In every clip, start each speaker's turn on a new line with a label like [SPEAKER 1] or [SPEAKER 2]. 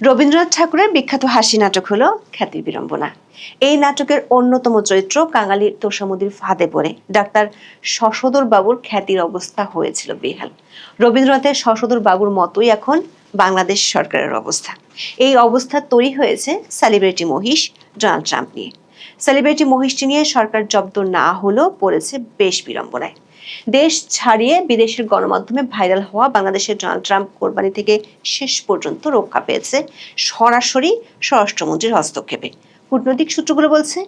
[SPEAKER 1] রবীন্দ্রনাথ ঠাকুরের বিখ্যাত হাসি নাটক হলো খ্যাতির বিড়ম্বনা। এই নাটকের অন্যতম চরিত্র কাঙালি তোষামোদীর ফাঁদে পড়ে ডাক্তার শশধর বাবুর খ্যাতির অবস্থা হয়েছিল বেহাল। রবীন্দ্রনাথের শশধর বাবুর মতোই এখন বাংলাদেশ সরকারের অবস্থা। এই অবস্থা তৈরি হয়েছে সেলিব্রিটি মহিষ ডোনাল্ড ট্রাম্প নিয়ে। সেলিব্রিটি মহিষটি নিয়ে সরকার জব্দ না হলেও পড়েছে বেশ বিড়ম্বনায়। দেশ ছাড়িয়ে বিদেশের গণমাধ্যমে ভাইরাল হওয়া বাংলাদেশের ডোনাল্ড ট্রাম্প কোরবানি থেকে শেষ পর্যন্ত রক্ষা পেয়েছে সরাসরি স্বরাষ্ট্রমন্ত্রীর হস্তক্ষেপে। কূটনৈতিক সূত্রগুলো বলছে,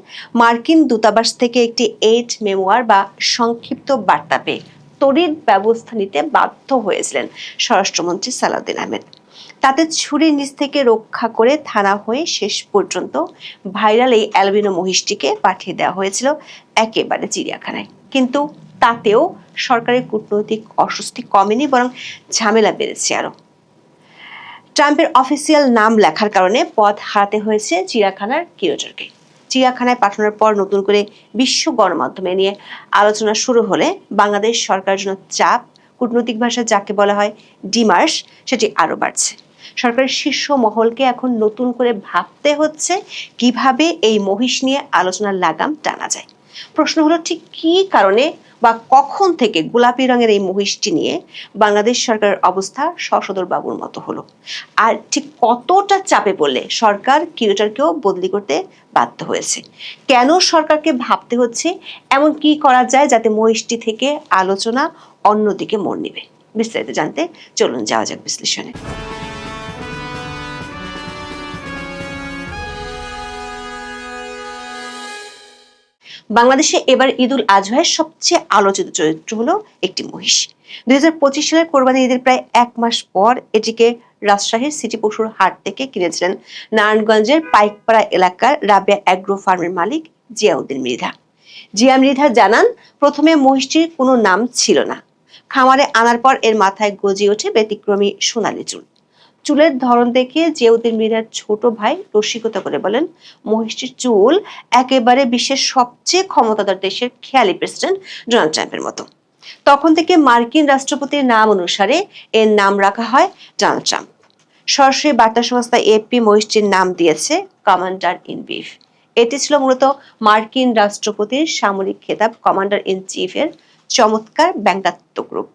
[SPEAKER 1] মার্কিন দূতাবাস থেকে একটি 8 মেমোয়ার বা সংক্ষিপ্ত বার্তা পেয়ে তড়িৎ ব্যবস্থা নিতে বাধ্য হয়েছিলেন স্বরাষ্ট্রমন্ত্রী সালাউদ্দিন আহমেদ। তাতে ছুরির নিচ থেকে রক্ষা করে থানা হয়ে শেষ পর্যন্ত ভাইরাল এই অ্যালবিনো মহিষটিকে পাঠিয়ে দেওয়া হয়েছিল একেবারে চিড়িয়াখানায়। কিন্তু তাতেও সরকারের কূটনৈতিক অস্বস্তি কমেনি, বরং ঝামেলা বেড়েছে আরো। ট্রাম্পের অফিসিয়াল নাম লেখার কারণে পদ হারাতে হয়েছে চিড়িয়াখানার কিউরেটরকে। চিড়িয়াখানায় পাঠানোর পর নতুন করে বিশ্ব গণমাধ্যমে নিয়ে আলোচনা শুরু হলে বাংলাদেশ সরকারের জন্য চাপ, কূটনৈতিক ভাষায় যাকে বলা হয় ডিমার্স, সেটি আরো বাড়ছে। সরকারের শীর্ষ মহলকে এখন নতুন করে ভাবতে হচ্ছে কিভাবে এই মহিষ নিয়ে আলোচনার লাগাম টানা যায়। প্রশ্ন হলো, ঠিক কী কারণে বা কখন থেকে গোলাপি রঙের এই মহিষটি নিয়ে বাংলাদেশ সরকারের অবস্থা শশধর বাবুর মতো হলো, আর ঠিক কতটা চাপে পড়লে সরকার কিউরেটরকেও বদলি করতে বাধ্য হয়েছে? কেন সরকারকে ভাবতে হচ্ছে এমন কি করা যায় যাতে মহিষটি থেকে আলোচনা অন্যদিকে মোড় নেবে? বিস্তারিত জানতে চলুন যাওয়া যাক বিশ্লেষণে। বাংলাদেশে এবার ঈদুল আজহায় সবচেয়ে আলোচিত চরিত্র হলো একটি মহিষ। 2025 সালের কোরবানি ঈদের প্রায় 1 মাস পর এটিকে রাজশাহীর সিটি পশুর হাট থেকে কিনেছিলেন নারায়ণগঞ্জের পাইকপাড়া এলাকার রাবেয়া অ্যাগ্রো ফার্মের মালিক জিয়াউদ্দিন মৃধা। জিয়া মৃধা জানান, প্রথমে মহিষটির কোনো নাম ছিল না। খামারে আনার পর এর মাথায় গজিয়ে ওঠে ব্যতিক্রমী সোনালী চুল। চুলের ধরন দেখে জিয়াউদ্দিন মৃধার ছোট ভাই রসিকতা করে বলেন, মহিষটির চুল একেবারে বিশ্বের সবচেয়ে ক্ষমতাধর দেশের খেয়ালি প্রেসিডেন্ট ডোনাল্ড ট্রাম্পের মতো। তখন থেকে মার্কিন রাষ্ট্রপতির নাম অনুসারে এর নাম রাখা হয় ডোনাল্ড ট্রাম্প। সরাসরি বার্তা সংস্থা এপি মহিষটির নাম দিয়েছে কমান্ডার ইন চিফ। এটি ছিল মূলত মার্কিন রাষ্ট্রপতির সামরিক খেতাব কমান্ডার ইন চিফের চমৎকার ব্যঙ্গাত্মক রূপ।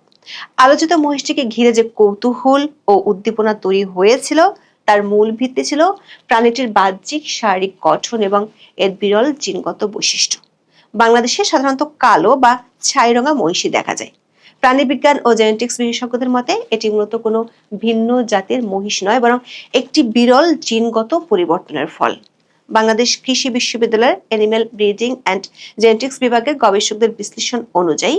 [SPEAKER 1] আলোচিত মহিষটিকে ঘিরে যে কৌতূহল ও উদ্দীপনা তৈরি হয়েছিল তার মূল ভিত্তি ছিল প্রাণীটির বাহ্যিক শারীরিক গঠন এবং এর বিরল জিনগত বৈশিষ্ট্য। বাংলাদেশে সাধারণত কালো বা ছাই রঙা মহিষী দেখা যায়। প্রাণীবিজ্ঞান ও জেনেটিক্স বিশেষজ্ঞদের মতে এটি মূলত কোনো ভিন্ন জাতের মহিষ নয়, বরং একটি বিরল জিনগত পরিবর্তনের ফল। বাংলাদেশ কৃষি বিশ্ববিদ্যালয়ের অ্যানিম্যাল ব্রিডিং অ্যান্ড জেনেটিক্স বিভাগের গবেষকদের বিশ্লেষণ অনুযায়ী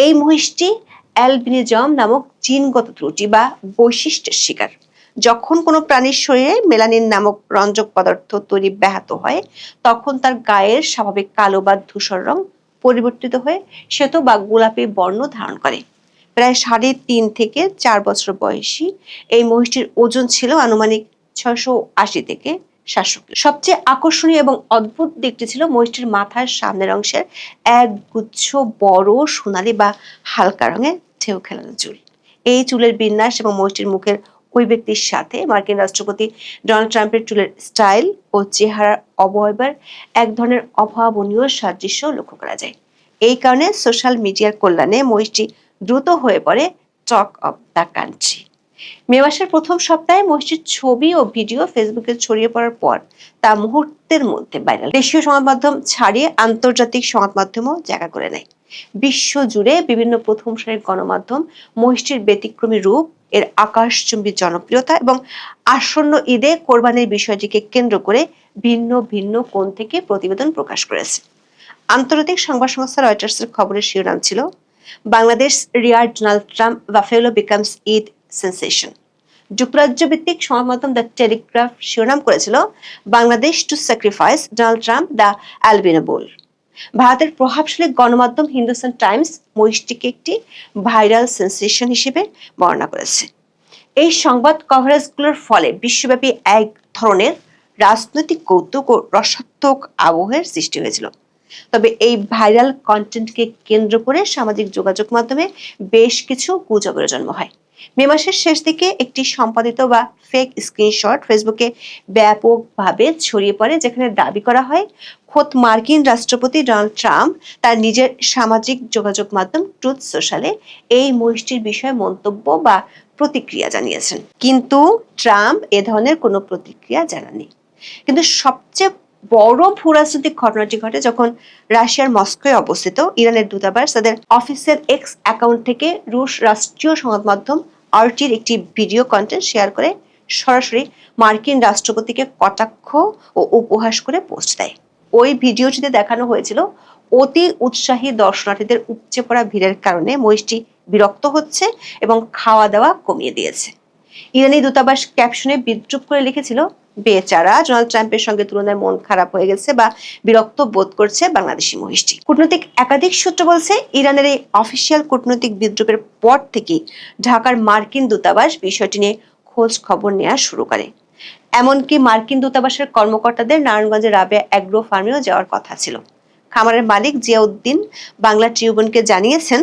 [SPEAKER 1] এই মহিষটি অ্যালবিনিজম নামক জিনগত ত্রুটি বা বৈশিষ্ট্যের শিকার। যখন কোনো প্রাণীর শরীরে মেলানিন নামক রঞ্জক পদার্থ তৈরি ব্যাহত হয়, তখন তার গায়ের স্বাভাবিক কালো বা ধূসর রং পরিবর্তিত হয়ে শ্বেত বা গোলাপি বর্ণ ধারণ করে। প্রায় 3.5 থেকে 4 বছর বয়সী এই মহিষটির ওজন ছিল আনুমানিক 680 থেকে 700 কিলো। সবচেয়ে আকর্ষণীয় এবং অদ্ভুত দিকটি ছিল মহিষটির মাথার সামনের অংশের এক গুচ্ছ বড় সোনালী বা হালকা রঙের ঢেউ খেলানো চুল। এই চুলের বিন্যাস এবং মহিষটির মুখের অভিব্যক্তির সাথে মার্কিন রাষ্ট্রপতি ডোনাল্ড ট্রাম্পের চুলের স্টাইল ও চেহারার অবয়বের এক ধরনের অভাবনীয় সাদৃশ্য লক্ষ্য করা যায়। এই কারণে সোশ্যাল মিডিয়ার কল্যাণে মহিষটি দ্রুত হয়ে পড়ে টক অফ দ্য কান্ট্রি। মে মাসের প্রথম সপ্তাহে মহিষটির ছবি ও ভিডিও ফেসবুকে ছড়িয়ে পড়ার পর তা মুহূর্তের মধ্যে ভাইরাল। দেশীয় সংবাদ মাধ্যম ছাড়িয়ে আন্তর্জাতিক সংবাদ মাধ্যমও জায়গা করে নেয়। বিশ্ব জুড়ে বিভিন্ন প্রথম সারির গণমাধ্যম মহিষটির ব্যতিক্রমী রূপ, এর আকাশচুম্বী জনপ্রিয়তা এবং আসন্ন ঈদে কোরবানির বিষয়টিকে কেন্দ্র করে ভিন্ন ভিন্ন কোণ থেকে প্রতিবেদন প্রকাশ করেছে। আন্তর্জাতিক সংবাদ সংস্থা রয়টার্সের খবরের শিরোনাম ছিল, Bangladesh rear Donald Trump buffalo becomes Eid sensation. যুক্তরাজ্য ভিত্তিক সংবাদ মাধ্যম দ্য টেলিগ্রাফ শিরোনাম করেছিল, Bangladesh to sacrifice Donald Trump the albino bull. ভারতের প্রভাবশালী গণমাধ্যম হিন্দুস্তান টাইমস মহিষটিকে একটি ভাইরাল সেন্সেশন হিসেবে বর্ণনা করেছে। এই সংবাদ কভারেজগুলোর ফলে বিশ্বব্যাপী এক ধরনের রাজনৈতিক কৌতুক ও রসাত্মক আবহের সৃষ্টি হয়েছিল। তবে এই ভাইরাল কন্টেন্টকে কেন্দ্র করে সামাজিক যোগাযোগ মাধ্যমে বেশ কিছু গুজবের জন্ম হয়। মে মাসের শেষ দিকে একটি সম্পাদিত বা ফেক স্ক্রিনশট ফেসবুকে ব্যাপকভাবে ছড়িয়ে পড়ে, যেখানে দাবি করা হয় খোদ মার্কিন রাষ্ট্রপতি ডোনাল্ড ট্রাম্প তার নিজের সামাজিক যোগাযোগ মাধ্যম ট্রুথ সোশ্যালে এই মহিষটির বিষয়ে মন্তব্য বা প্রতিক্রিয়া জানিয়েছেন। কিন্তু ট্রাম্প এ ধরনের কোনো প্রতিক্রিয়া জানাননি। কিন্তু সবচেয়ে বড় ভূরাজনৈতিক ঘটনাটি ঘটে যখন রাশিয়ার মস্কোয় অবস্থিত ইরানের দূতাবাস তাদের অফিসিয়াল এক্স অ্যাকাউন্ট থেকে রুশ রাষ্ট্রীয় সংবাদ মাধ্যম আরটির একটি ভিডিও কন্টেন্ট শেয়ার করে সরাসরি মার্কিন রাষ্ট্রপতিকে কটাক্ষ ও উপহাস করে পোস্ট দেয়। ওই ভিডিওটিতে দেখানো হয়েছিল অতি উৎসাহী দর্শনার্থীদের উপচে পড়া ভিড়ের কারণে মহিষটি বিরক্ত হচ্ছে এবং খাওয়া দাওয়া কমিয়ে দিয়েছে। ইরানি দূতাবাস ক্যাপশনে বিদ্রুপ করে লিখেছিল, বেচারা ডোনাল্ড ট্রাম্পের সঙ্গে তুলনায় মন খারাপ হয়ে গেছে বা বিরক্ত বোধ করছে বাংলাদেশি মহিষটি। কূটনৈতিক একাধিক সূত্র বলছে, ইরানের এই অফিসিয়াল কূটনৈতিক বিদ্রুপের পর থেকেই ঢাকার মার্কিন দূতাবাস বিষয়টি নিয়ে খোঁজ খবর নেওয়া শুরু করে। এমনকি মার্কিন দূতাবাসের কর্মকর্তাদের নারায়ণগঞ্জের রাবেয়া অ্যাগ্রো ফার্মেও যাওয়ার কথা ছিল। খামারের মালিক জিয়াউদ্দিন বাংলা ট্রিবিউনকে জানিয়েছেন,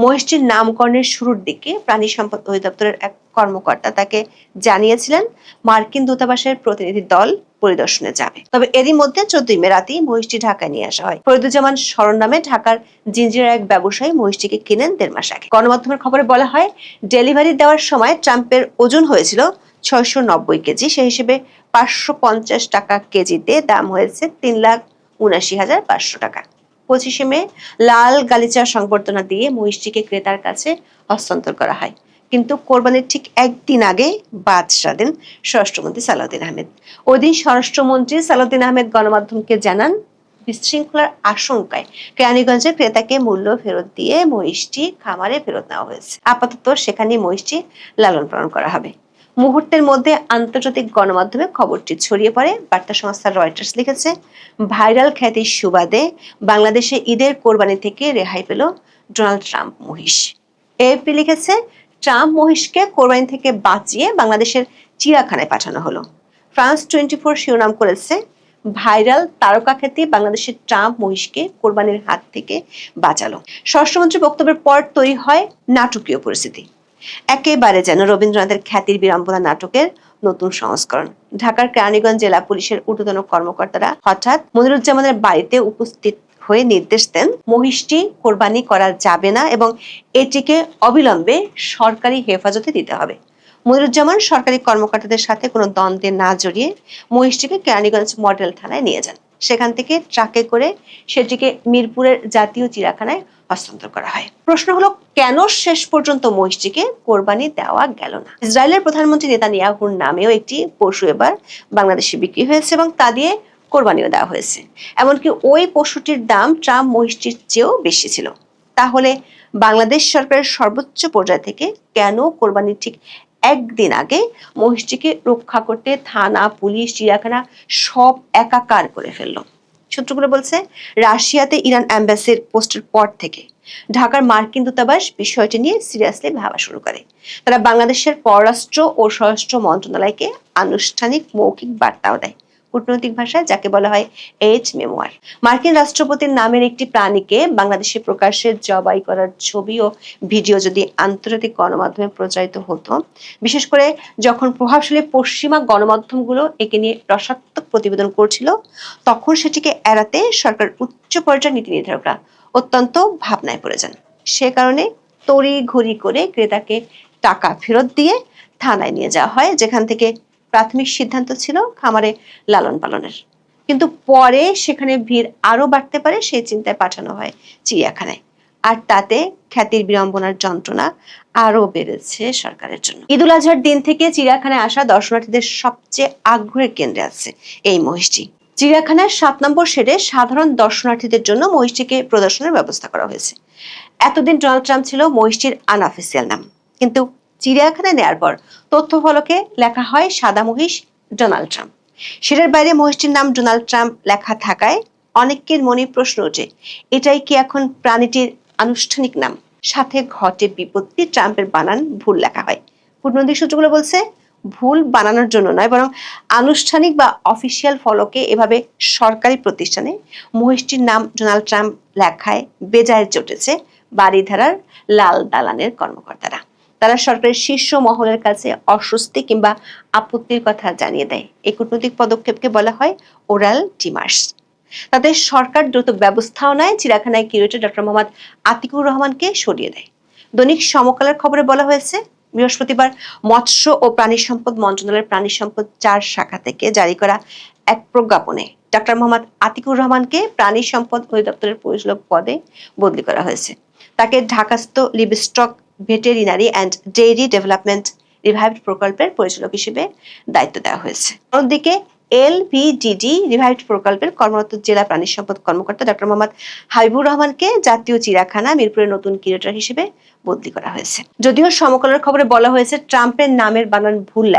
[SPEAKER 1] মহিষটির নামকরণের শুরুর দিকে প্রাণী সম্পদ অধিদপ্তরের এক কর্মকর্তা তাকে জানিয়েছিলেন মার্কিন দূতাবাসের প্রতিনিধি দল পরিদর্শনে যাবে। তবে এরই মধ্যে 14 মে রাতেই মহিষটি ঢাকায় নিয়ে আসা হয়। ফরিদুজ্জামান শরণ নামে ঢাকার জিঞ্জিরার এক ব্যবসায়ী মহিষটিকে কিনেন 1.5 মাস আগে। গণমাধ্যমের খবরে বলা হয়, ডেলিভারি দেওয়ার সময় ট্রাম্পের ওজন হয়েছিল 690 কেজি। সেই হিসেবে 550 টাকা কেজিতে দাম হয়েছে 3,79,500 টাকা। 25 মে লাল গালিচার সংবর্ধনা দিয়ে মহিষটিকে ক্রেতার কাছে হস্তান্তর করা হয়। কিন্তু কোরবানির ঠিক একদিন আগে বাদ সাধেন স্বরাষ্ট্রমন্ত্রী সালাউদ্দিন আহমেদ। ওই দিন স্বরাষ্ট্রমন্ত্রী সালাউদ্দিন আহমেদ গণমাধ্যমকে জানান, বিশৃঙ্খলার আশঙ্কায় কেরানীগঞ্জের ক্রেতাকে মূল্য ফেরত দিয়ে মহিষটি খামারে ফেরত নেওয়া হয়েছে। আপাতত সেখানে মহিষটি লালন পালন করা হবে। মুহূর্তের মধ্যে আন্তর্জাতিক গণমাধ্যমে খবরটি ছড়িয়ে পড়ে। বার্তা সংস্থা রয়টার্স লিখেছে, ভাইরাল খ্যাতির সুবাদে বাংলাদেশে ঈদের কোরবানি থেকে রেহাই পেল ডোনাল্ড ট্রাম্প মহিষ। এএফপি লিখেছে, ট্রাম্প মহিষকে কোরবানি থেকে বাঁচিয়ে বাংলাদেশের চিড়িয়াখানায় পাঠানো হলো। ফ্রান্স 24 শিরোনাম করেছে, ভাইরাল তারকা খ্যাতি বাংলাদেশের ট্রাম্প মহিষকে কোরবানির হাত থেকে বাঁচালো। স্বরাষ্ট্রমন্ত্রীর বক্তব্যের পর তৈরি হয় নাটকীয় পরিস্থিতি। একেবারে যেন রবীন্দ্রনাথের খ্যাতির বিড়ম্বনা নাটকের নতুন সংস্করণ। ঢাকার কেরানীগঞ্জ জেলা পুলিশের ঊর্ধ্বতন কর্মকর্তারা হঠাৎ মনিরুজ্জামানের বাড়িতে উপস্থিত হয়ে নির্দেশ দেন, মহিষটি কোরবানি করা যাবে না এবং এটিকে অবিলম্বে সরকারি হেফাজতে দিতে হবে। মনিরুজ্জামান সরকারি কর্মকর্তাদের সাথে কোনো দ্বন্দ্বে না জড়িয়ে মহিষটিকে কেরানীগঞ্জ মডেল থানায় নিয়ে যান। সেখান থেকে ট্রাকে করে সেটিকে মিরপুরের জাতীয় চিড়িয়াখানায় হস্তান্তর করা হয়। প্রশ্ন হলো, কেন শেষ পর্যন্ত মহিষটিকে কোরবানি দেওয়া গেল না? ইসরায়েলের প্রধানমন্ত্রী নেতানিয়াহুর নামেও একটি পশু এবার বাংলাদেশে বিক্রি হয়েছে এবং তা দিয়ে কোরবানিও দেওয়া হয়েছে। এমনকি ওই পশুটির দাম ট্রাম্প মহিষটির চেয়েও বেশি ছিল। তাহলে বাংলাদেশ সরকারের সর্বোচ্চ পর্যায় থেকে কেন কোরবানির ঠিক একদিন আগে মহিষটিকে রক্ষা করতে থানা, পুলিশ, চিড়িয়াখানা সব একাকার করে ফেললো? সূত্রগুলো বলছে, রাশিয়াতে ইরান অ্যাম্বাসির পোস্টের পর থেকে ঢাকার মার্কিন দূতাবাস বিষয়টি নিয়ে সিরিয়াসলি ভাবা শুরু করে। তারা বাংলাদেশের পররাষ্ট্র ও স্বরাষ্ট্র মন্ত্রণালয়কে আনুষ্ঠানিক মৌখিক বার্তাও দেয়। কূটনৈতিক ভাষায় যাকে বলা হয় এইচ মেমোয়ার। মার্কিন রাষ্ট্রপতির নামের একটি প্রাণীকে বাংলাদেশে প্রকাশ্যে জবাই করার ছবি ও ভিডিও যদি আন্তর্জাতিক গণমাধ্যমে প্রচারিত হতো, বিশেষ করে যখন প্রভাবশালী পশ্চিমা গণমাধ্যমগুলো একে নিয়ে রসাত্মক প্রতিবেদন করছিল, তখন সেটিকে এড়াতে সরকার উচ্চ পর্যায়ের নীতি নির্ধারকরা অত্যন্ত ভাবনায় পড়ে যান। সে কারণে তড়িঘড়ি করে ক্রেতাকে টাকা ফেরত দিয়ে থানায় নিয়ে যাওয়া হয়, যেখান থেকে প্রাথমিক সিদ্ধান্ত ছিল খামারে লালন পালনের। কিন্তু পরে সেখানে ভিড় আরো বাড়তে পারে সেই চিন্তায় পাঠানো হয় চিড়িয়াখানায়। আর তাতে খ্যাতির বিড়ম্বনার যন্ত্রণা আরো বেড়েছে সরকারের জন্য। ঈদুল আজহার দিন থেকে চিড়িয়াখানায় আসা দর্শনার্থীদের সবচেয়ে আগ্রহের কেন্দ্রে আছে এই মহিষটি। চিড়িয়াখানার 7 নম্বর শেডে সাধারণ দর্শনার্থীদের জন্য মহিষটিকে প্রদর্শনের ব্যবস্থা করা হয়েছে। এতদিন ডোনাল্ড ট্রাম্প ছিল মহিষটির আনঅফিসিয়াল নাম, কিন্তু চিড়িয়াখানায় নেয়ার পর তথ্য ফলকে লেখা হয় সাদা মহিষ ডোনাল্ড ট্রাম্প। সেটার বাইরে মহিষটির নাম ডোনাল্ড ট্রাম্প লেখা থাকায় অনেকের মনে প্রশ্ন ওঠে, এটাই কি এখন প্রাণীটির আনুষ্ঠানিক নাম? সাথে ঘটে বিপত্তি, ট্রাম্পের বানান ভুল লেখা হয়। কূটনৈতিক সূত্রগুলো বলছে, ভুল বানানোর জন্য নয়, বরং আনুষ্ঠানিক বা অফিসিয়াল ফলকে এভাবে সরকারি প্রতিষ্ঠানে মহিষটির নাম ডোনাল্ড ট্রাম্প লেখায় বেজায় চটেছে বাড়িধারার লাল দালানের কর্মকর্তারা। তারা সরকারের শীর্ষ মহলের কাছে অস্বস্তি কিংবা আপত্তির কথা জানিয়ে দেয়। এই কূটনৈতিক পদক্ষেপকে বলা হয় ওরাল ডিমার্স। তাতে সরকার দ্রুত ব্যবস্থাও নেয়, চিড়িয়াখানায় কিউরেটর ডক্টর মোহাম্মদ আতিকুর রহমানকে সরিয়ে দেয়। দৈনিক সমকালের খবরে বলা হয়েছে, বৃহস্পতিবার মৎস্য ও প্রাণী সম্পদ মন্ত্রণালয়ের প্রাণী সম্পদ 4 শাখা থেকে জারি করা এক প্রজ্ঞাপনে ডক্টর মোহাম্মদ আতিকুর রহমানকে প্রাণী সম্পদ অধিদপ্তরের পরিচালক পদে বদলি করা হয়েছে। তাকে ঢাকাস্থ livestock veterinary and dairy development revived প্রকল্পের পরিচালক হিসেবে দায়িত্ব দেওয়া হয়েছে। অন্যদিকে এলভিডিডি রিভাইভড প্রকল্পের কর্মরত জেলা প্রাণী সম্পদ কর্মকর্তা ডক্টর মোহাম্মদ হাবিবুর রহমানকে জাতীয় চিড়িয়াখানা মিরপুরের নতুন কিউরেটর হিসেবে বদলি করা হয়েছে। যদিও সমকালের খবরে বলা হয়েছে ট্রাম্পের নামের বানান ভুল লেখা